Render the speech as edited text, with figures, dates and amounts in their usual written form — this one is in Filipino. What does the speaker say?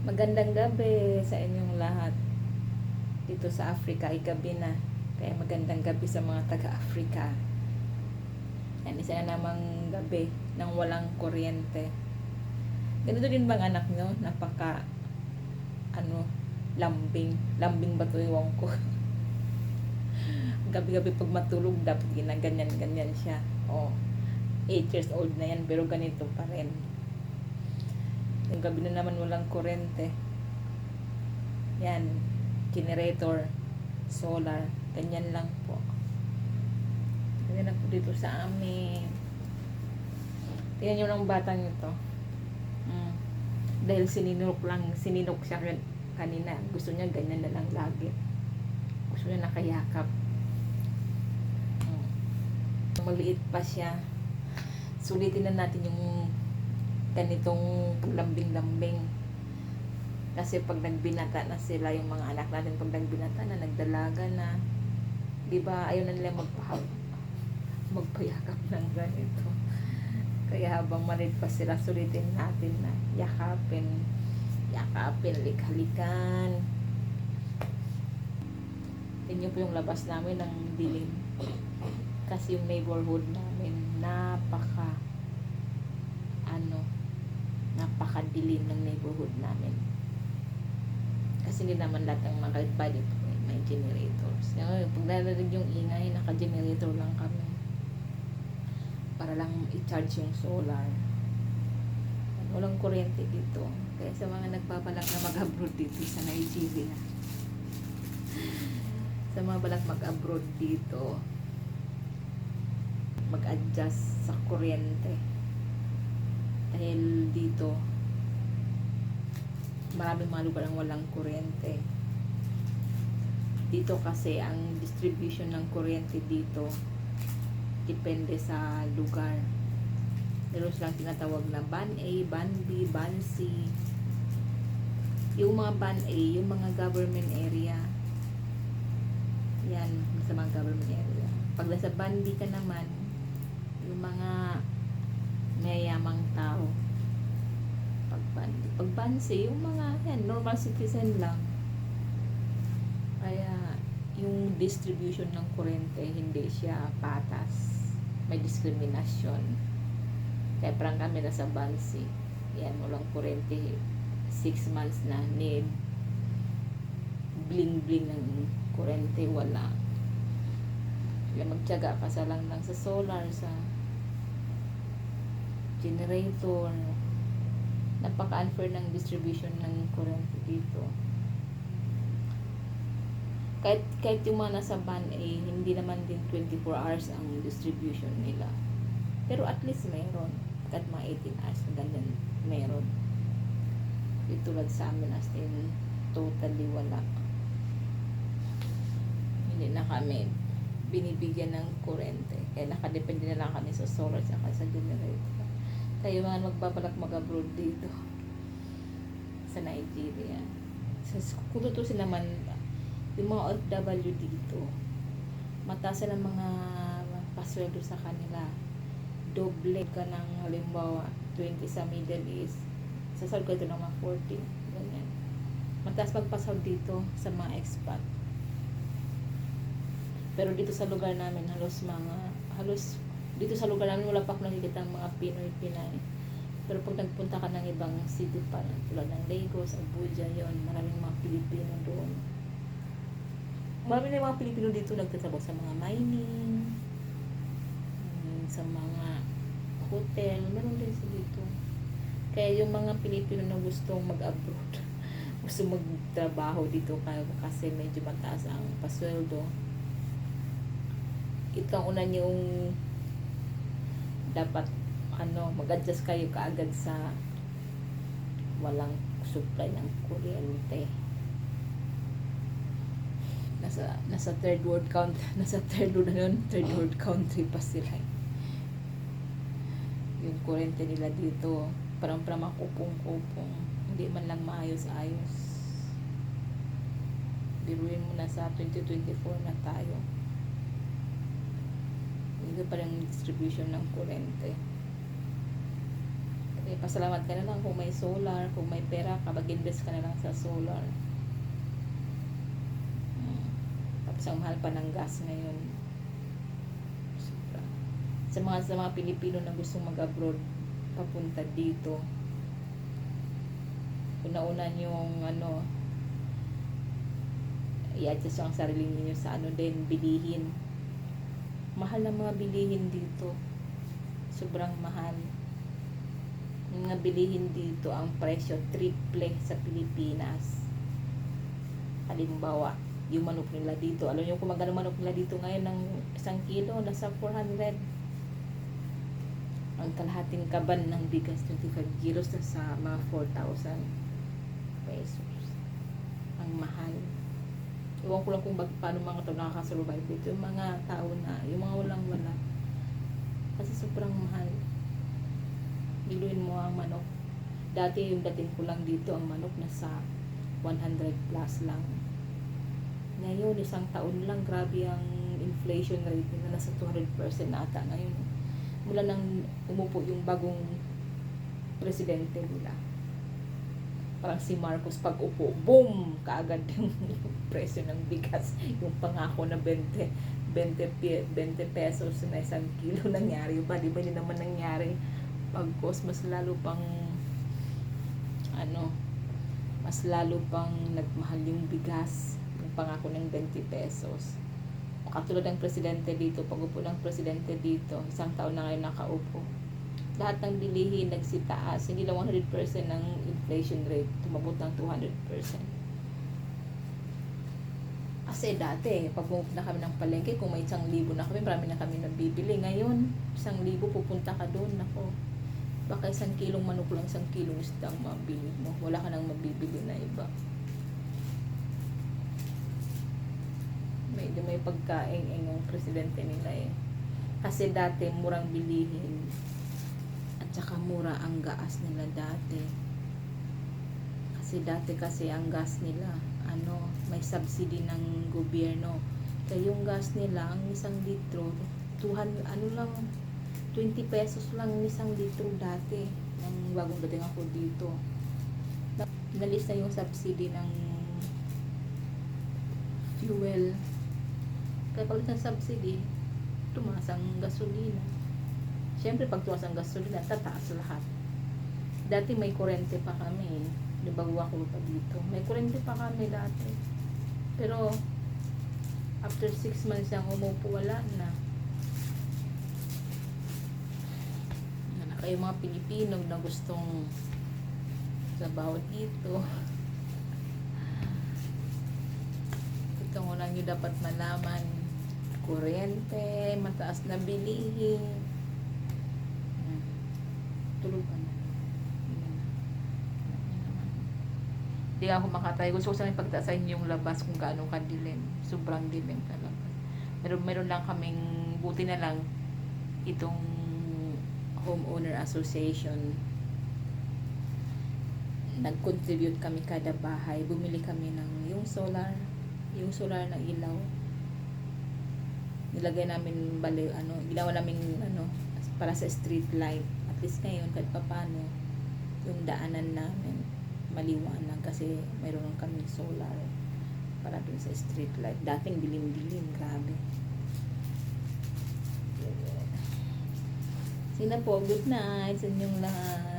Magandang gabi sa inyong lahat. Dito sa Africa ay gabi na. Kaya magandang gabi sa mga taga-Africa. Yan, isa na namang gabi nang walang kuryente. Ganito din bang anak nyo? Napaka, lambing. Lambing ba ito, iwan ko. Gabi-gabi pag matulog, dapat ginaganyan-ganyan siya. 8 years old na yan, pero ganito pa rin. Yung gabi na naman walang kuryente. Yan, generator, solar, ganyan lang po. Ganyan lang po dito sa amin. Tingnan nyo ng batang ito. Dahil sininok siya kanina. Gusto niya ganyan na lang lagi. Gusto niya nakayakap. Maliit pa siya. Sulitin na natin yung ganitong paglambing-lambing. Kasi pag nagbinata na sila, yung mga anak natin, pag nagbinata na, nagdalaga na, diba, ayaw na nila magpayakap ng ganito. Kaya habang maliit pa sila, sulitin natin na yakapin, likhalikan. Tingnan po yung labas namin ng dilim. Kasi yung neighborhood namin, napakadilim ng neighborhood namin. Kasi hindi naman lahat ng mga kapitbahay may generators. Pag narinig yung ingay, naka-generator lang kami. Para lang i-charge yung solar. Walang kuryente dito. Kaya sa mga nagpabalak na mag-abroad dito sa Nigeria. Sa mga balak mag-abroad dito, mag-adjust sa kuryente. Dahil dito, maraming mga lugar ang walang kuryente. Dito kasi ang distribution ng kuryente dito depende sa lugar. Meron silang tinatawag na ban A, ban B, ban C. Yung mga ban A, yung mga government area. Yan, sa mga government area. Pag nasa ban B ka naman, yung mga mayayamang tao. Pag ban C, yung mga normal citizen lang. Kaya yung distribution ng kuryente hindi siya patas. May diskriminasyon. Kaya parang kami nasa ban C. Yan, walang kuryente. 6 months na need. Bling-bling ng kuryente, wala. Kaya magtiyaga ka sa lang sa solar, sa generator. Napaka-unfair ng distribution ng kuryente dito. Kahit yung mga nasa ban A, hindi naman din 24 hours ang distribution nila. Pero at least meron. Kahit mga 18 hours na ganyan, meron. Tulad sa amin, as in, totally wala. Hindi na kami binibigyan ng kuryente. Kaya nakadepende na lang kami sa solar at sa generator. Tayo mga magbabalak mag-abroad dito sa Nigeria. Kung tutusin naman, yung mga OFW dito, mataas na mga pasweldo sa kanila. Doble ka ng halimbawa 20 sa Middle East, sasahod ka ito ng mga 40. Ganyan. Mataas magpasahod dito sa mga expat. Pero dito sa lugar namin, halos dito sa lugar namin wala pa akong nakikita ang mga Pinoy-Pinay. Pero pag nagpunta ka ng ibang city pa, tulad ng Lagos, Abuja, yon, maraming mga Pilipino doon. Marami na mga Pilipino dito nagtatrabaho sa mga mining, sa mga hotel, meron din sa dito. Kaya yung mga Pilipino na gustong mag-abroad, gusto magtrabaho dito kasi medyo mataas ang pasweldo, una yung dapat mag-adjust kayo kaagad sa walang supply ng kuryente. Nasa third world country pa sila. Yung kuryente nila dito parang makupong-kupong, hindi man lang maayos-ayos. Biruin mo na sa 2024 na tayo. Hindi pa rin distribution ng kuryente. Kaya pasalamat ka na lang kung may solar, kung may pera ka, mag-invest ka na lang sa solar. Tapos ang mahal pa ng gas ngayon. Sobra. Sa mga Pilipino na gustong mag-abroad, papunta dito. Una-una yung i-adjust ang sarili niyo sa din, bilihin. Mahal ng mga bilihin dito. Sobrang mahal. Yung mga bilihin dito, ang presyo triple sa Pilipinas. Halimbawa, yung manok nila dito. Alam niyo kung magkano manok nila dito ngayon ng 1 kilo, nasa 400. Ang kalahating kaban ng bigas, 25 kilos, nasa mga 4,000 pesos. Ang mahal. Iwan ko lang kung paano mga ito nakakasurvive dito. Yung mga tao na, yung mga walang-wala. Kasi sobrang mahal. Biluin mo ang manok. Dati yung dating ko lang dito, ang manok nasa 100 plus lang. Ngayon, 1 taon lang, grabe ang inflation rate nila, nasa 200% na ata ngayon. Mula nang umupo yung bagong presidente nila. Parang si Marcos pag upo, boom! Kaagad yung presyo ng bigas. Yung pangako na 20 pesos na 1 kilo nangyari ba? Di ba hindi naman nangyari? Pagkos mas lalo pang mas lalo pang nagmahal yung bigas, yung pangako ng 20 pesos. Katulad ng presidente dito, pag upo ng presidente dito, 1 taon na ngayon nakaupo. Lahat ng bilihin nagsitaas, hindi lang 100% ng inflation rate, tumabot ng 200%. Kasi dati, pag pupunta kami ng palengke, kung may 1,000 na kami, marami na kami nabibili. Ngayon, 1,000 pupunta ka doon, nako. Baka 1 kilong manok lang, 1 kilong isda ang mabili mo. Wala ka nang mabibili na iba. Medyo may pagkain ang presidente nila eh. Kasi dati, murang bilihin. At saka mura ang gas nila dati. Kasi ang gas nila, may subsidy ng gobyerno. Kaya yung gas nila, ang 1 litro, 200, lang, 20 pesos lang 1 litro dati. Nang bagong dating ako dito. Nalis na yung subsidy ng fuel. Kaya pag ng subsidy, tumaas ang gasolina. Siyempre, pag tumaas ang gasolina, tataas lahat. Dati may kurente pa kami. Bago ako pa dito. May kurente pa kami dati. Pero, after 6 months yung umupo, wala na. Kayo mga Pilipino na gustong trabaho dito. Ito muna nyo dapat malaman. Kuryente, mataas na bilihin. Tulog ka na. Hindi ako makatay. Gusto ko sana ipagtasahin yung labas kung gaano kadilim. Sobrang dilim talaga. Meron lang kaming, buti na lang, itong homeowner association. Nag-contribute kami kada bahay. Bumili kami ng yung solar na ilaw. Nilagay namin ginawa namin para sa street light. At least ngayon kahit papaano yung daanan namin maliwanag kasi mayroon kami solar para dun sa street light. Dating dilim-dilim, grabe. Sina po, good night sa inyong lahat.